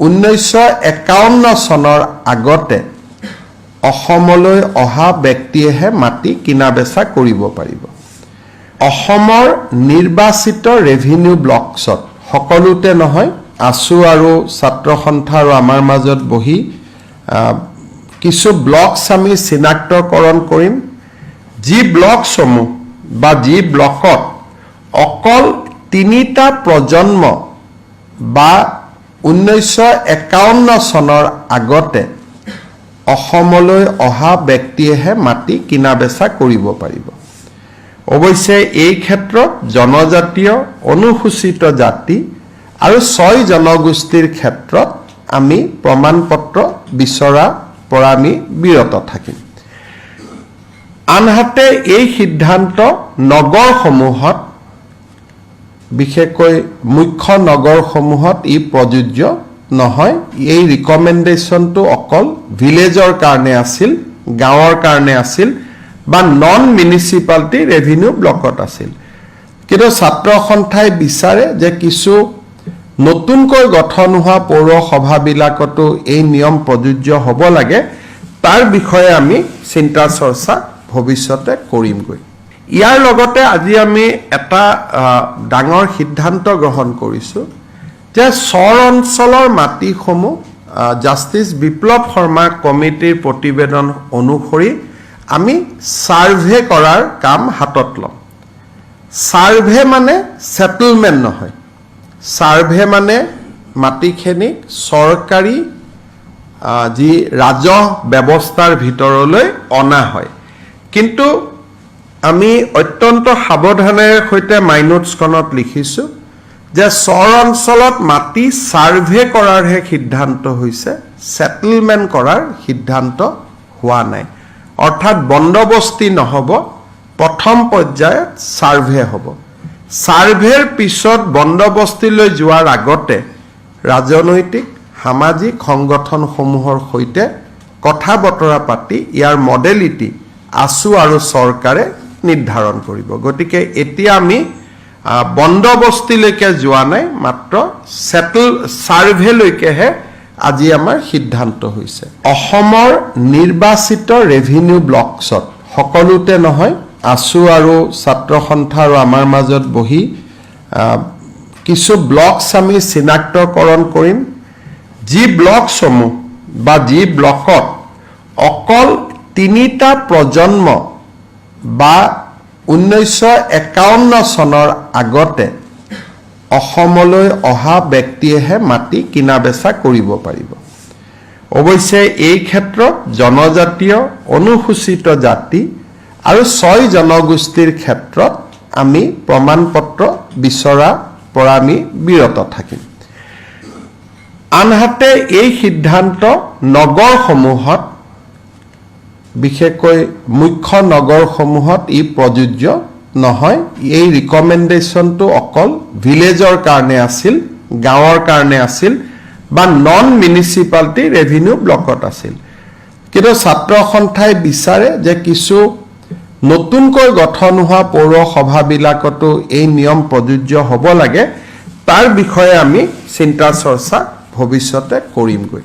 1951 চনৰ আগতে অসমলৈ অহা ব্যক্তিয়েহে মাটি কিনা বেচা কৰিব পাৰিব। অসমৰ নিৰ্বাচিত ৰেভিনিউ ব্লকছত সকলোতে নহয়, আছু আৰু ছাত্ৰ সন্থা আৰু আমাৰ মাজত বহি কিছু ব্লকছ আমি চিনাক্তকৰণ কৰিম, যি ব্লকসমূহ বা যি ব্লকত অকল 3টা প্ৰজন্ম বা 1951 চনৰ আগতে অসমলৈ অহা ব্যক্তিয়েহে মাটি কিনা বেচা কৰিব পাৰিব। অৱশ্যে এই ক্ষেত্ৰত জনজাতীয়, অনুসূচিত জাতি আৰু 6 জনগোষ্ঠীৰ ক্ষেত্ৰত আমি প্ৰমাণপত্ৰ বিচৰা পৰা আমি বিৰত থাকিম। আনহাতে এই সিদ্ধান্ত নগৰসমূহত, বিশেষকৈ মুখ্য নগৰসমূহত ই প্ৰযোজ্য নহয়। এই ৰিকমেণ্ডেশ্যনটো অকল ভিলেজৰ কাৰণে আছিল, গাঁৱৰ কাৰণে আছিল বা নন মিউনিচিপালিটি ৰেভিনিউ ব্লকত আছিল। কিন্তু ছাত্ৰ সন্থাই বিচাৰে যে কিছু নতুনকৈ গঠন হোৱা পৌৰসভাবিলাকতো এই নিয়ম প্ৰযোজ্য হ'ব লাগে। তাৰ বিষয়ে আমি চিন্তা চৰ্চা ভৱিষ্যতে কৰিমগৈ। ইয়াৰ লগতে আজি আমি এটা ডাঙৰ সিদ্ধান্ত গ্ৰহণ কৰিছোঁ যে চৰ অঞ্চলৰ মাটিসমূহ জাষ্টিছ বিপ্লৱ শৰ্মা কমিটিৰ প্ৰতিবেদন অনুসৰি আমি ছাৰ্ভে কৰাৰ কাম হাতত ল'ম। ছাৰ্ভে মানে ছেটেলমেণ্ট নহয়, ছাৰ্ভে মানে মাটিখিনিক চৰকাৰী যি ৰাজহ ব্যৱস্থাৰ ভিতৰলৈ অনা হয়। কিন্তু আমি অত্যন্ত সাৱধানেৰে সৈতে মাইনোটছখনত লিখিছোঁ যে চৰ অঞ্চলত মাটি ছাৰ্ভে কৰাৰহে সিদ্ধান্ত হৈছে, ছেটেলমেণ্ট কৰাৰ সিদ্ধান্ত হোৱা নাই। অৰ্থাৎ বন্দবস্তি নহ'ব, প্ৰথম পৰ্যায়ত ছাৰ্ভে হ'ব। ছাৰ্ভেৰ পিছত বন্দবস্তিলৈ যোৱাৰ আগতে ৰাজনৈতিক, সামাজিক সংগঠনসমূহৰ সৈতে কথা বতৰা পাতি ইয়াৰ মডেলিটি আছু আৰু চৰকাৰে নিৰ্ধাৰণ কৰিব। গতিকে এতিয়া আমি বন্দবস্তিলৈকে যোৱা নাই, মাত্ৰ ছাৰ্ভেলৈকেহে আজি আমাৰ সিদ্ধান্ত হৈছে। অসমৰ নিৰ্বাচিত ৰেভিনিউ ব্লকছত সকলোতে নহয়, আছু আৰু ছাত্ৰ সন্থা আৰু আমাৰ মাজত বহি কিছু ব্লকছ আমি চিনাক্তকৰণ কৰিম, যি ব্লকসমূহ বা যি ব্লকত অকল 3টা প্ৰজন্ম বা 1951 চনৰ আগতে অসমলৈ অহা ব্যক্তিয়েহে মাটি কিনা বেচা কৰিব পাৰিব। অৱশ্যে এই ক্ষেত্ৰত জনজাতীয়, অনুসূচিত জাতি আৰু 6 জনগোষ্ঠীৰ ক্ষেত্ৰত আমি প্ৰমাণপত্ৰ বিচৰা পৰা আমি বিৰত থাকিম। আনহাতে এই সিদ্ধান্ত নগৰসমূহত, বিশেষকৈ মুখ্য নগৰসমূহত ই প্ৰযোজ্য নহয়। এই ৰিকমেণ্ডেশ্যনটো অকল ভিলেজৰ কাৰণে আছিল, গাঁৱৰ কাৰণে আছিল বা নন মিউনিচিপালিটি ৰেভিনিউ ব্লকত আছিল। কিন্তু ছাত্ৰ সন্থাই বিচাৰে যে কিছু নতুনকৈ গঠন হোৱা পৌৰসভাবিলাকতো এই নিয়ম প্ৰযোজ্য হ'ব লাগে। তাৰ বিষয়ে আমি চিন্তা চৰ্চা ভৱিষ্যতে কৰিমগৈ।